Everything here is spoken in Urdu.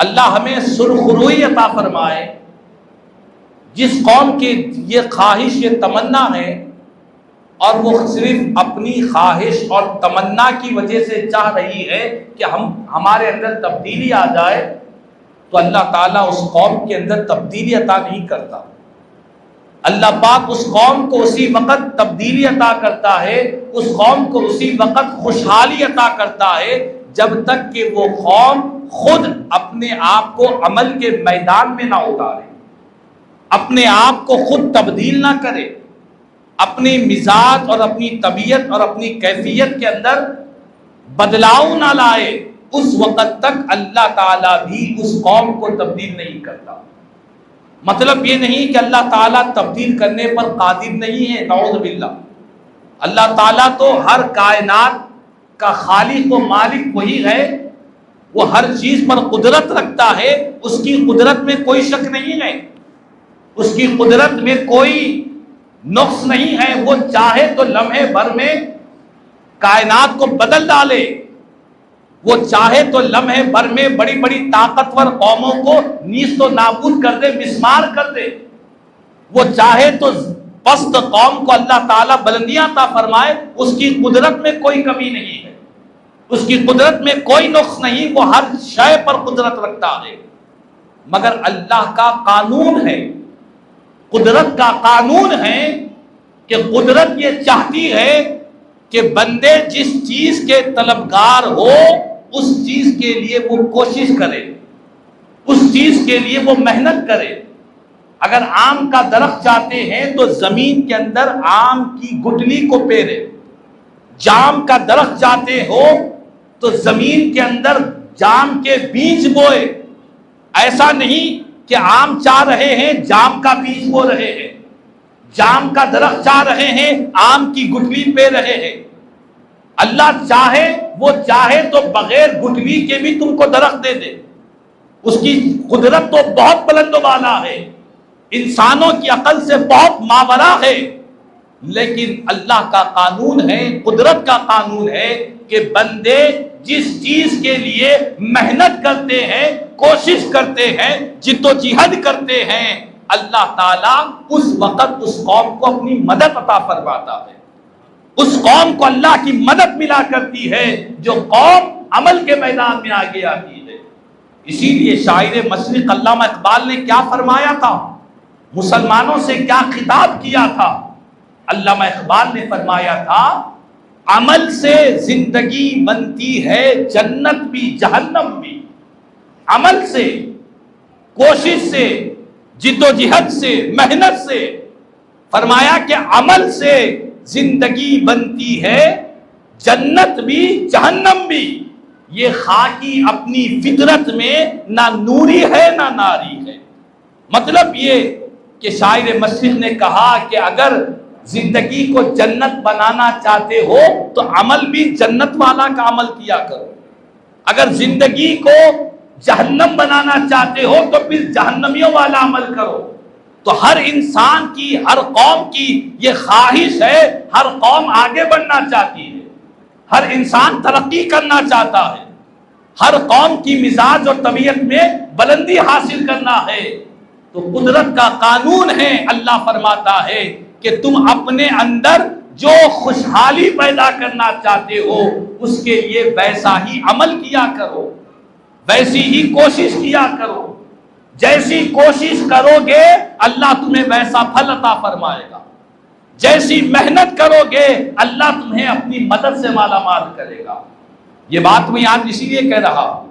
اللہ ہمیں سرخروئی عطا فرمائے. جس قوم کی یہ خواہش، یہ تمنا ہے، اور وہ صرف اپنی خواہش اور تمنا کی وجہ سے چاہ رہی ہے کہ ہمارے اندر تبدیلی آ جائے، تو اللہ تعالیٰ اس قوم کے اندر تبدیلی عطا نہیں کرتا. اللہ پاک اس قوم کو اسی وقت تبدیلی عطا کرتا ہے، اس قوم کو اسی وقت خوشحالی عطا کرتا ہے جب تک کہ وہ قوم خود اپنے آپ کو عمل کے میدان میں نہ اتارے، اپنے آپ کو خود تبدیل نہ کرے، اپنی مزاج اور اپنی طبیعت اور اپنی کیفیت کے اندر بدلاؤ نہ لائے. اس وقت تک اللہ تعالیٰ بھی اس قوم کو تبدیل نہیں کرتا. مطلب یہ نہیں کہ اللہ تعالیٰ تبدیل کرنے پر قادر نہیں ہے، نعوذ باللہ. اللہ تعالیٰ تو ہر کائنات کا خالق و مالک وہی ہے، وہ ہر چیز پر قدرت رکھتا ہے، اس کی قدرت میں کوئی شک نہیں ہے، اس کی قدرت میں کوئی نقص نہیں ہے. وہ چاہے تو لمحے بھر میں کائنات کو بدل ڈالے، وہ چاہے تو لمحے بھر میں بڑی بڑی طاقتور قوموں کو نیست و نابود کر دے، مسمار کر دے. وہ چاہے تو پست قوم کو اللہ تعالیٰ بلندیاں عطا فرمائے، اس کی قدرت میں کوئی کمی نہیں ہے، اس کی قدرت میں کوئی نقص نہیں، وہ ہر شے پر قدرت رکھتا ہے. مگر اللہ کا قانون ہے، قدرت کا قانون ہے کہ قدرت یہ چاہتی ہے کہ بندے جس چیز کے طلبگار ہو اس چیز کے لیے وہ کوشش کرے، اس چیز کے لیے وہ محنت کرے. اگر آم کا درخت چاہتے ہیں تو زمین کے اندر آم کی گٹلی کو پیرے. جام کا درخت چاہتے ہو تو زمین کے اندر جام کے بیج بوئے. ایسا نہیں کہ آم چاہ رہے ہیں جام کا بیج بو رہے ہیں، جام کا درخت چاہ رہے ہیں آم کی گٹلی پہ رہے ہیں. اللہ چاہے، وہ چاہے تو بغیر گٹلی کے بھی تم کو درخت دے دے. اس کی قدرت تو بہت بلند و بالا ہے، انسانوں کی عقل سے بہت ماوراء ہے. لیکن اللہ کا قانون ہے، قدرت کا قانون ہے کہ بندے جس چیز کے لیے محنت کرتے ہیں، کوشش کرتے ہیں، جد و جہد کرتے ہیں، اللہ تعالیٰ اس وقت اس قوم کو اپنی مدد عطا فرماتا ہے. اس قوم کو اللہ کی مدد ملا کرتی ہے جو قوم عمل کے میدان میں آگے آتی ہے. اسی لیے شاعر مشرق علامہ اقبال نے کیا فرمایا تھا، مسلمانوں سے کیا خطاب کیا تھا. علامہ اقبال نے فرمایا تھا، عمل سے زندگی بنتی ہے جنت بھی جہنم بھی. عمل سے، کوشش سے، جد و جہد سے، محنت سے. فرمایا کہ عمل سے زندگی بنتی ہے جنت بھی جہنم بھی. یہ خاکی اپنی فطرت میں نہ نوری ہے نہ ناری ہے. مطلب یہ کہ شاعر مشرق نے کہا کہ اگر زندگی کو جنت بنانا چاہتے ہو تو عمل بھی جنت والا کا عمل کیا کرو. اگر زندگی کو جہنم بنانا چاہتے ہو تو پھر جہنمیوں والا عمل کرو. تو ہر انسان کی، ہر قوم کی یہ خواہش ہے، ہر قوم آگے بڑھنا چاہتی ہے، ہر انسان ترقی کرنا چاہتا ہے، ہر قوم کی مزاج اور طبیعت میں بلندی حاصل کرنا ہے. تو قدرت کا قانون ہے، اللہ فرماتا ہے کہ تم اپنے اندر جو خوشحالی پیدا کرنا چاہتے ہو اس کے لیے ویسا ہی عمل کیا کرو، ویسی ہی کوشش کیا کرو. جیسی کوشش کرو گے اللہ تمہیں ویسا پھل عطا فرمائے گا. جیسی محنت کرو گے اللہ تمہیں اپنی مدد سے مالا مال کرے گا. یہ بات میں آج اسی لیے کہہ رہا ہوں